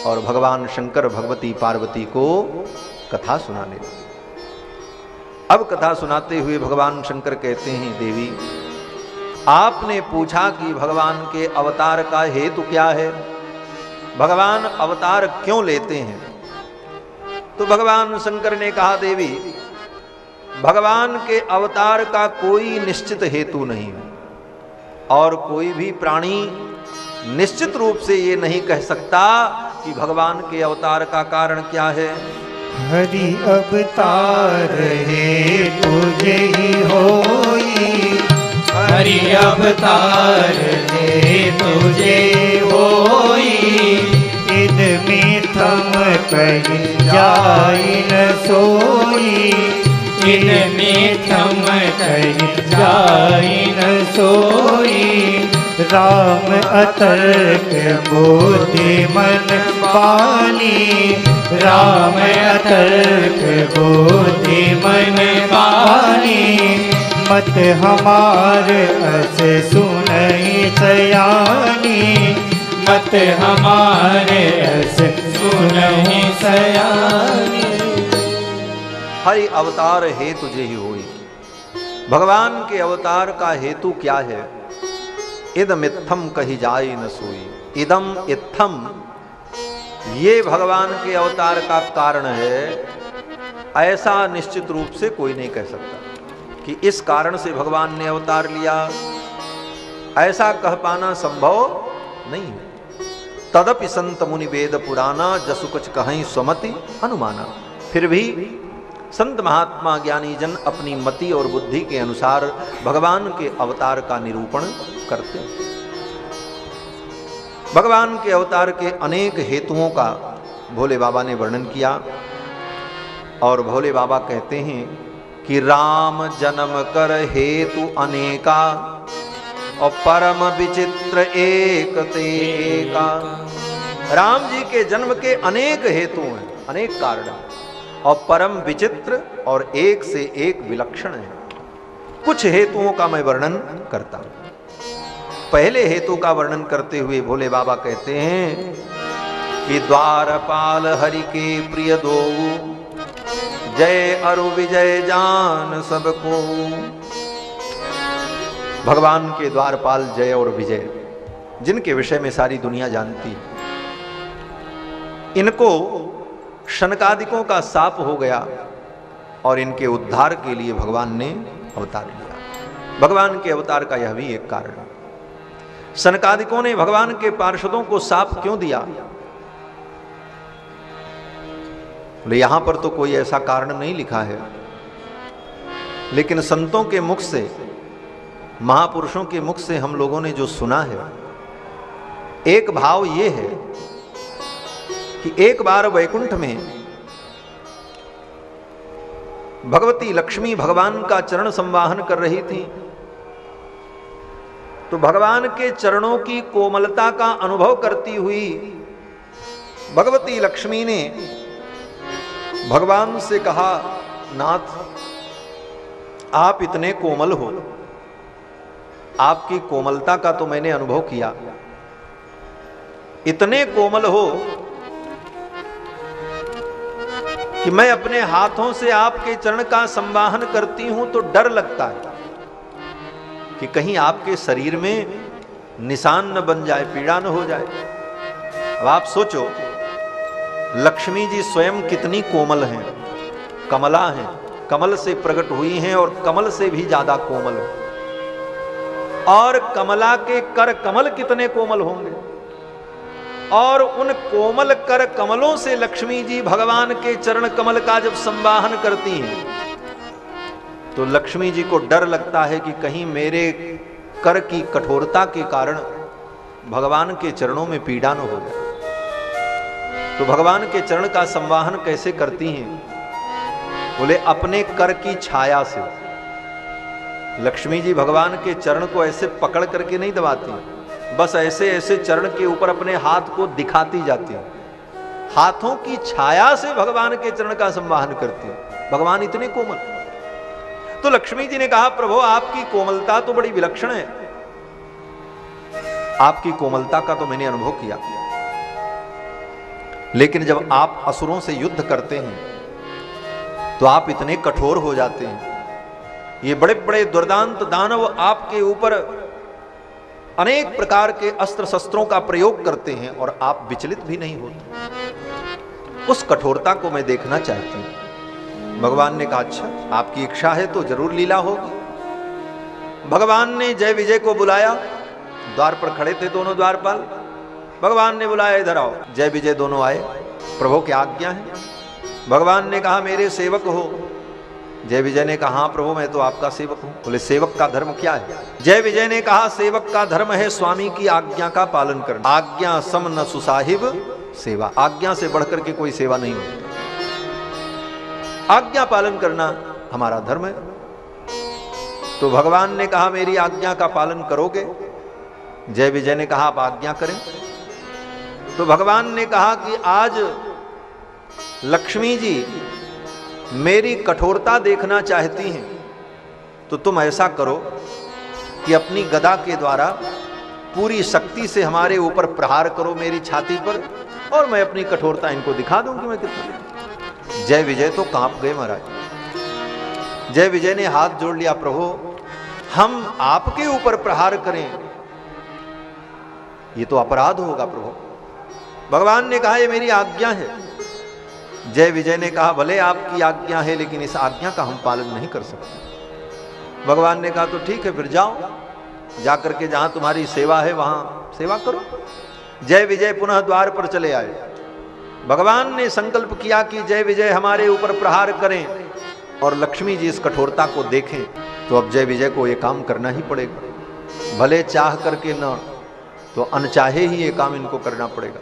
और भगवान शंकर भगवती पार्वती को कथा सुनाने लगे। अब कथा सुनाते हुए भगवान शंकर कहते हैं, देवी आपने पूछा कि भगवान के अवतार का हेतु क्या है, भगवान अवतार क्यों लेते हैं। तो भगवान शंकर ने कहा, देवी भगवान के अवतार का कोई निश्चित हेतु नहीं है और कोई भी प्राणी निश्चित रूप से ये नहीं कह सकता कि भगवान के अवतार का कारण क्या है। हरि अवतार है तुझे ही होई, हरि अवतार है तुझे होई, इद में थम कहीं जाई न सोई, इद में थम कहीं जाई न सोई। राम अतर्क बुद्धि मन पानी, राम अतर्क बुद्धि मन पानी, मत हमार अस सुनई सयानी, मत हमारे अस सुनई सयानी। हरि अवतार है तुझे ही होई, भगवान के अवतार का हेतु क्या है। इदम इत्थम कही जाए न सोई, इदम इत्थम ये भगवान के अवतार का कारण है, ऐसा निश्चित रूप से कोई नहीं कह सकता कि इस कारण से भगवान ने अवतार लिया, ऐसा कह पाना संभव नहीं है। तदपि संत मुनि वेद पुराना, जसु कुछ कहीं स्वमति अनुमाना। फिर भी संत महात्मा ज्ञानी जन अपनी मति और बुद्धि के अनुसार भगवान के अवतार का निरूपण करते हैं। भगवान के अवतार के अनेक हेतुओं का भोले बाबा ने वर्णन किया और भोले बाबा कहते हैं कि राम जन्म कर हेतु अनेका और परम विचित्र एक ते एका। राम जी के जन्म के अनेक हेतु हैं, अनेक कारण हैं और परम विचित्र और एक से एक विलक्षण है। कुछ हेतुओं का मैं वर्णन करता हूं। पहले हेतु का वर्णन करते हुए भोले बाबा कहते हैं कि द्वारपाल हरि के प्रिय दो, जय अरु विजय जान सबको। भगवान के द्वारपाल जय और विजय, जिनके विषय में सारी दुनिया जानती है, इनको शनकादिकों का शाप हो गया और इनके उद्धार के लिए भगवान ने अवतार लिया। भगवान के अवतार का यह भी एक कारण है। शनकादिकों ने भगवान के पार्षदों को शाप क्यों दिया? बोले यहां पर तो कोई ऐसा कारण नहीं लिखा है, लेकिन संतों के मुख से, महापुरुषों के मुख से हम लोगों ने जो सुना है, एक भाव ये है कि एक बार वैकुंठ में भगवती लक्ष्मी भगवान का चरण संवाहन कर रही थी, तो भगवान के चरणों की कोमलता का अनुभव करती हुई भगवती लक्ष्मी ने भगवान से कहा, नाथ आप इतने कोमल हो, आपकी कोमलता का तो मैंने अनुभव किया, इतने कोमल हो कि मैं अपने हाथों से आपके चरण का संवाहन करती हूं तो डर लगता है कि कहीं आपके शरीर में निशान न बन जाए, पीड़ा न हो जाए। अब आप सोचो, लक्ष्मी जी स्वयं कितनी कोमल हैं, कमला हैं, कमल से प्रकट हुई हैं और कमल से भी ज्यादा कोमल है। और कमला के कर कमल कितने कोमल होंगे, और उन कोमल कर कमलों से लक्ष्मी जी भगवान के चरण कमल का जब संवाहन करती हैं तो लक्ष्मी जी को डर लगता है कि कहीं मेरे कर की कठोरता के कारण भगवान के चरणों में पीड़ा न हो जाए। तो भगवान के चरण का संवाहन कैसे करती हैं? बोले अपने कर की छाया से। लक्ष्मी जी भगवान के चरण को ऐसे पकड़ करके नहीं दबाती, बस ऐसे ऐसे चरण के ऊपर अपने हाथ को दिखाती जाती है, हाथों की छाया से भगवान के चरण का संवाहन करती है। भगवान इतने कोमल। तो लक्ष्मी जी ने कहा, प्रभु आपकी कोमलता तो बड़ी विलक्षण है, आपकी कोमलता का तो मैंने अनुभव किया। लेकिन जब आप असुरों से युद्ध करते हैं तो आप इतने कठोर हो जाते हैं, ये बड़े बड़े दुर्दांत दानव आपके ऊपर अनेक प्रकार के अस्त्र शस्त्रों का प्रयोग करते हैं और आप विचलित भी नहीं होते। उस कठोरता को मैं देखना चाहती हूं। भगवान ने कहा अच्छा आपकी इच्छा है तो जरूर लीला होगी। भगवान ने जय विजय को बुलाया, द्वार पर खड़े थे दोनों द्वारपाल। भगवान ने बुलाया इधर आओ। जय विजय दोनों आए। प्रभु क्या आज्ञा है? भगवान ने कहा मेरे सेवक हो। जय विजय ने कहा हाँ प्रभु मैं तो आपका सेवक हूं। बोले सेवक का धर्म क्या है? जय विजय ने कहा सेवक का धर्म है स्वामी की आज्ञा का पालन करना। आज्ञा सम न सुसाहिब सेवा, आज्ञा से बढ़कर के कोई सेवा नहीं होती। आज्ञा पालन करना हमारा धर्म है। तो भगवान ने कहा मेरी आज्ञा का पालन करोगे? जय विजय ने कहा आप आज्ञा करें। तो भगवान ने कहा कि आज लक्ष्मी जी मेरी कठोरता देखना चाहती हैं, तो तुम ऐसा करो कि अपनी गदा के द्वारा पूरी शक्ति से हमारे ऊपर प्रहार करो मेरी छाती पर, और मैं अपनी कठोरता इनको दिखा दूंगी मैं कितना। जय विजय तो कांप गए महाराज। जय विजय ने हाथ जोड़ लिया, प्रभु हम आपके ऊपर प्रहार करें ये तो अपराध होगा प्रभु। भगवान ने कहा ये मेरी आज्ञा है। जय विजय ने कहा भले आपकी आज्ञा है लेकिन इस आज्ञा का हम पालन नहीं कर सकते। भगवान ने कहा तो ठीक है फिर जाओ, जाकर के जहां तुम्हारी सेवा है वहां सेवा करो। जय विजय पुनः द्वार पर चले आए। भगवान ने संकल्प किया कि जय विजय हमारे ऊपर प्रहार करें और लक्ष्मी जी इस कठोरता को देखें। तो अब जय विजय को ये काम करना ही पड़ेगा, भले चाह करके न तो अनचाहे ही ये काम इनको करना पड़ेगा।